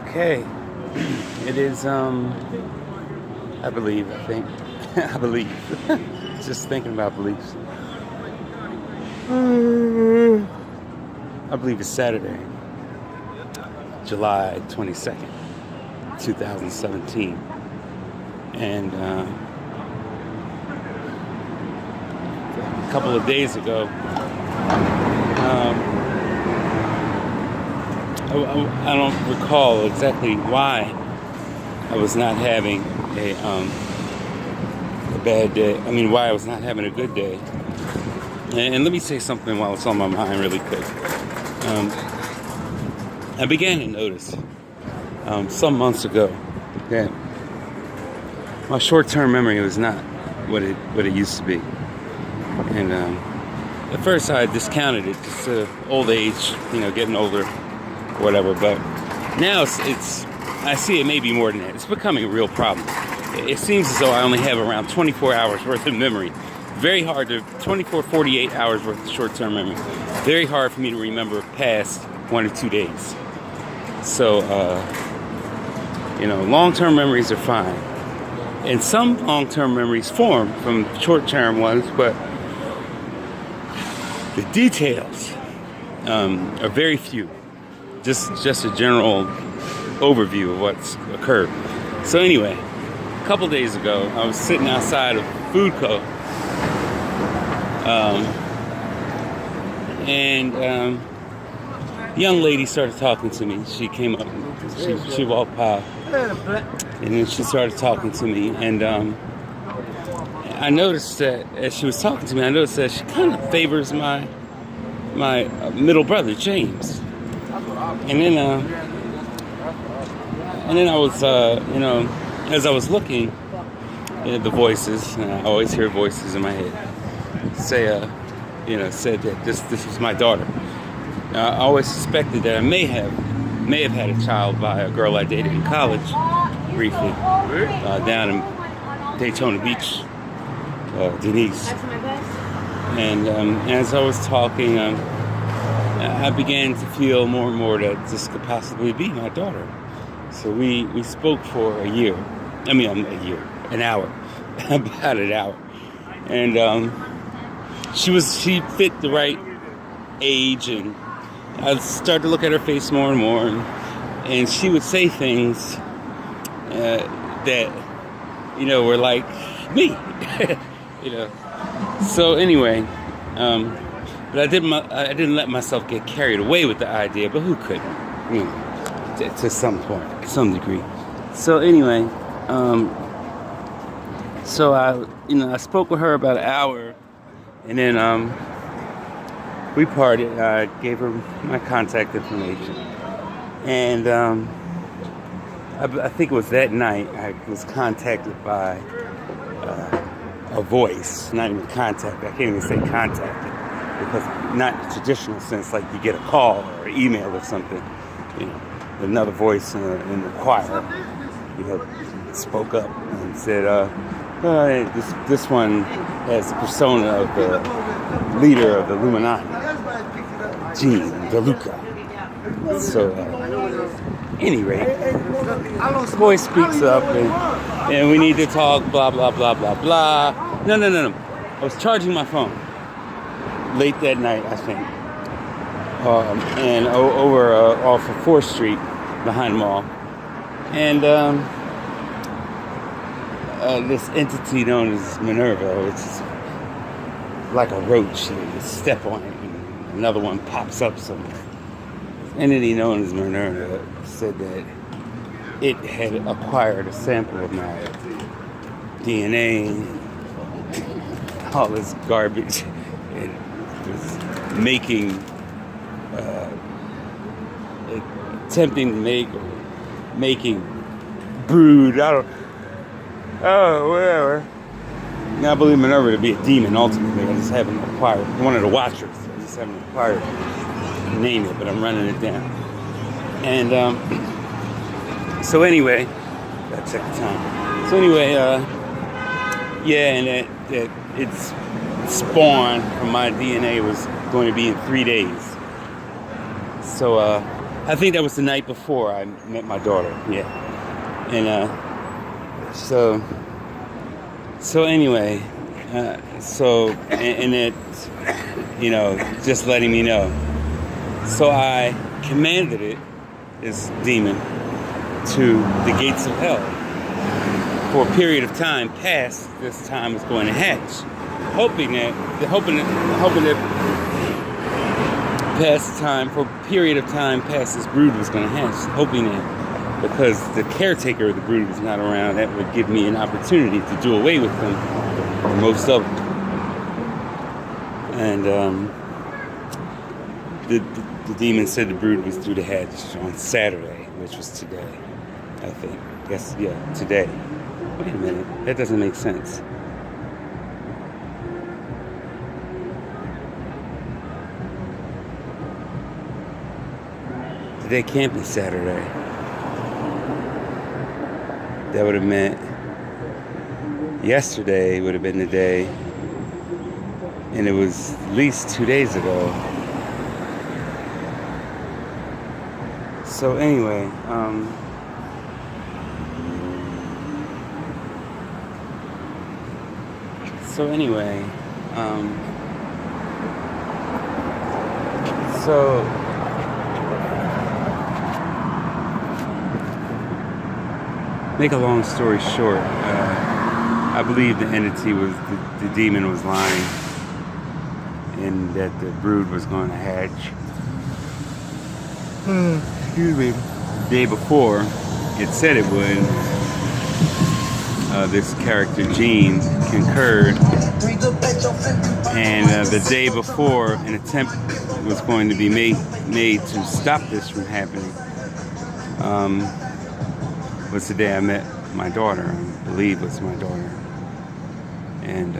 Okay. It is, I believe, I think. I believe. Just thinking about beliefs. I believe it's Saturday, July 22nd, 2017. And a couple of days ago, I don't recall exactly why I was not having a bad day. I mean, why I was not having a good day. And let me say something while it's on my mind really quick. I began to notice some months ago that my short-term memory was not what it used to be. And at first I discounted it, just old age, getting older, whatever. But now it's I see it may be more than that. It's becoming a real problem. It seems as though I only have around 24 hours worth of memory. Very hard to 48 hours worth of short-term memory. Very hard for me to remember past 1 or 2 days. So, long-term memories are fine. And some long-term memories form from short-term ones, but the details are very few. Just a general overview of what's occurred. So anyway, a couple days ago, I was sitting outside of Food Co. And a young lady started talking to me. She came up, she walked by, and then she started talking to me. And I noticed that as she was talking to me, I noticed that she kind of favors my middle brother, James. And then I was, as I was looking at the voices, and I always hear voices in my head say, said that this was my daughter. I always suspected that I may have had a child by a girl I dated in college briefly, down in Daytona Beach, Denise. And as I was talking, I began to feel more and more that this could possibly be my daughter. So we spoke for a year. An hour, about an hour. And she fit the right age, and I started to look at her face more and more, and she would say things that were like me. So anyway, but I didn't let myself get carried away with the idea, but who couldn't? To some point, some degree. So anyway, so I spoke with her about an hour, and then we parted. I gave her my contact information, and I think it was that night I was contacted by a voice, not even contact. I can't even say contacted, because not in the traditional sense like you get a call or email or something. Another voice in the choir, spoke up and said, this one has the persona of the leader of the Illuminati, Gene DeLuca. So, any rate, the voice speaks up, and we need to talk, blah, blah, blah, blah, blah. No. I was charging my phone late that night, I think. And over off of 4th Street, behind the mall. And this entity known as Minerva, which is like a roach, you step on it, and another one pops up somewhere. Entity known as Minerva said that it had acquired a sample of my DNA, all this garbage, and was making, attempting to making brood, whatever. Now I believe Minerva to be a demon ultimately. I just haven't acquired, one of the watchers, I just haven't acquired to name it, but I'm running it down. And so anyway, gotta check the time. So anyway, and that its spawn from my DNA was going to be in 3 days. So I think that was the night before I met my daughter. Yeah. And so anyway, and it, just letting me know. So I commanded it, this demon, to the gates of hell for a period of time past this time was going to hatch, hoping that past time, for a period of time past this brood was going to hatch, hoping that because the caretaker of the brood was not around, that would give me an opportunity to do away with them, or most of them. And the demon said the brood was due to hatch on Saturday, which was today, I think. Yes, yeah, today. Wait a minute, that doesn't make sense. Today can't be Saturday. That would have meant yesterday would have been the day, and it was at least 2 days ago. So anyway, make a long story short, I believe the entity was, the demon was lying, and that the brood was going to hatch. Excuse me. The day before, it said it would. This character, Gene, concurred. And the day before, an attempt was going to be made to stop this from happening. Was the day I met my daughter. I believe it was my daughter. And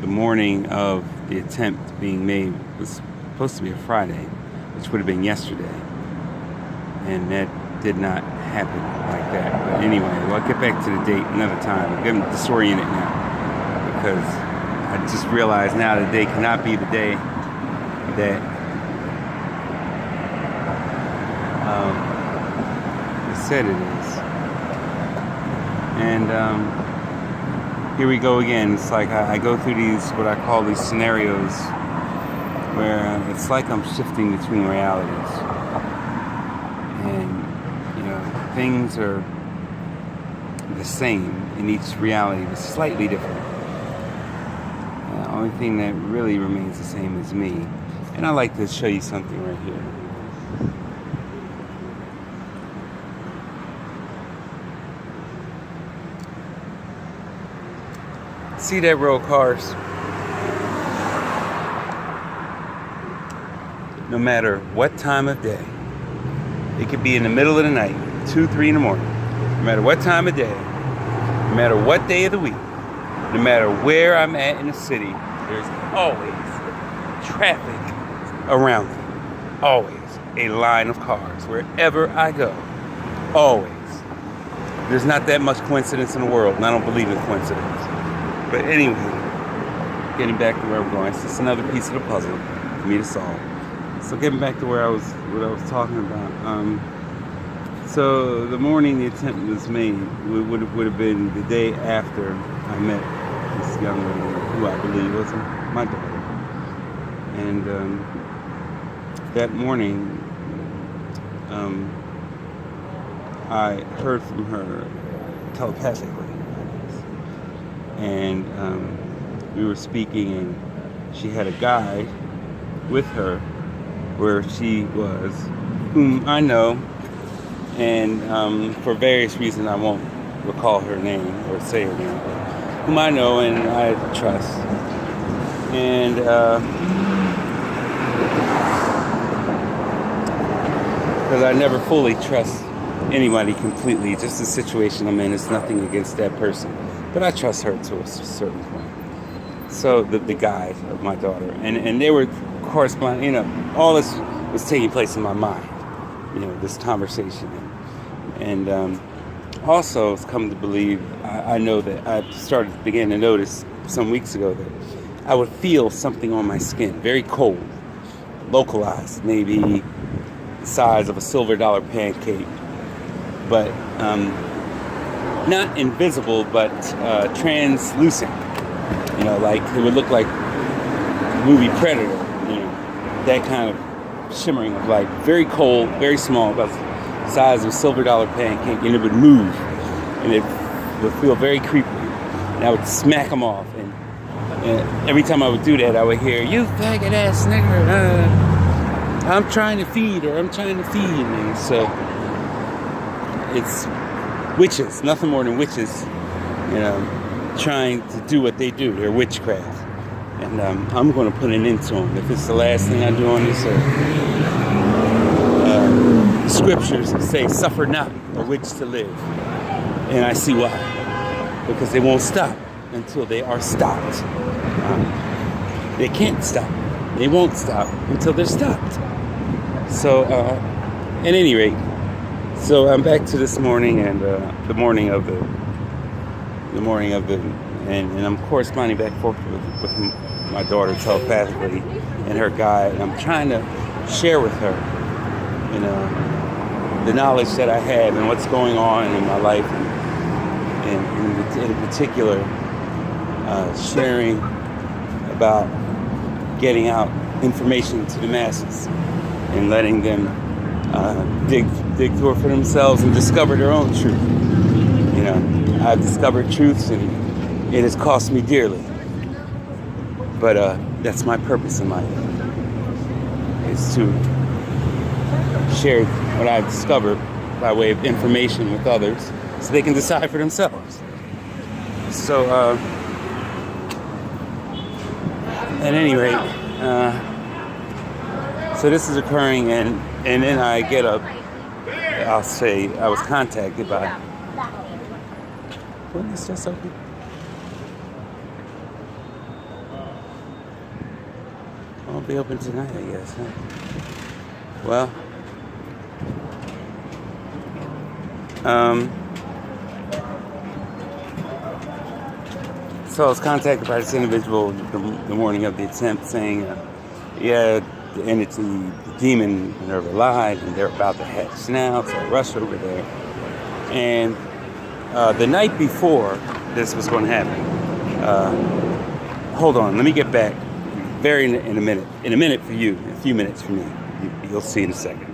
the morning of the attempt being made was supposed to be a Friday, which would have been yesterday. And that did not happen like that. But anyway, I'll get back to the date another time. I'm getting disoriented now because I just realized now the day cannot be the day that it said it is. And here we go again. It's like I go through these, what I call these scenarios, where it's like I'm shifting between realities. And, things are the same in each reality, but slightly different. The only thing that really remains the same is me. And I'd like to show you something right here. See that row of cars? No matter what time of day, it could be in the middle of the night, 2, 3 in the morning. No matter what time of day, no matter what day of the week, no matter where I'm at in the city, there's always traffic around me. Always a line of cars wherever I go. Always. There's not that much coincidence in the world, and I don't believe in coincidence. But anyway, getting back to where I'm going, it's just another piece of the puzzle for me to solve. So getting back to what I was talking about. So the morning the attempt was made would have been the day after I met this young lady, who I believe was my daughter. And that morning, I heard from her telepathically. And we were speaking, and she had a guide with her where she was, whom I know, and for various reasons I won't recall her name or say her name, whom I know and I trust. And because I never fully trust anybody completely, just the situation I'm in, it's nothing against that person. But I trust her to a certain point. So the guide of my daughter, and they were corresponding. All this was taking place in my mind. This conversation, and also it's come to believe. I know that I began to notice some weeks ago that I would feel something on my skin, very cold, localized, maybe the size of a silver dollar pancake, but not invisible, but translucent. You know, like it would look like the movie Predator. You know, that kind of shimmering of light. Very cold, very small, about the size of a silver dollar pancake, and it would move, and it would feel very creepy. And I would smack them off, and every time I would do that, I would hear, "You faggot ass nigger, I'm trying to feed," or "I'm trying to feed." And so it's witches, nothing more than witches, you know, trying to do what they do. They're witchcraft. And I'm going to put an end to them. If it's the last thing I do on this earth. Scriptures say, "Suffer not a witch to live." And I see why. Because they won't stop until they are stopped. They can't stop. They won't stop until they're stopped. So, at any rate, so I'm back to this morning and the morning of the, and I'm corresponding back and forth with my daughter telepathically and her guide. And I'm trying to share with her, you know, the knowledge that I have and what's going on in my life, and in particular, sharing about getting out information to the masses and letting them dig through it for themselves and discover their own truth. You know, I've discovered truths and it has cost me dearly. But that's my purpose in life, is to share what I've discovered by way of information with others so they can decide for themselves. So, at any rate, so this is occurring, and then I get I'll say I was contacted by, what is this open? Won't be open tonight, I guess, huh? Well, so I was contacted by this individual the morning of the attempt, saying, yeah, the entity, the demon Minerva lied, and they're about to hatch now, so I rushed over there. And the night before this was going to happen, hold on, let me get back in a minute for you, a few minutes for me. You'll see in a second.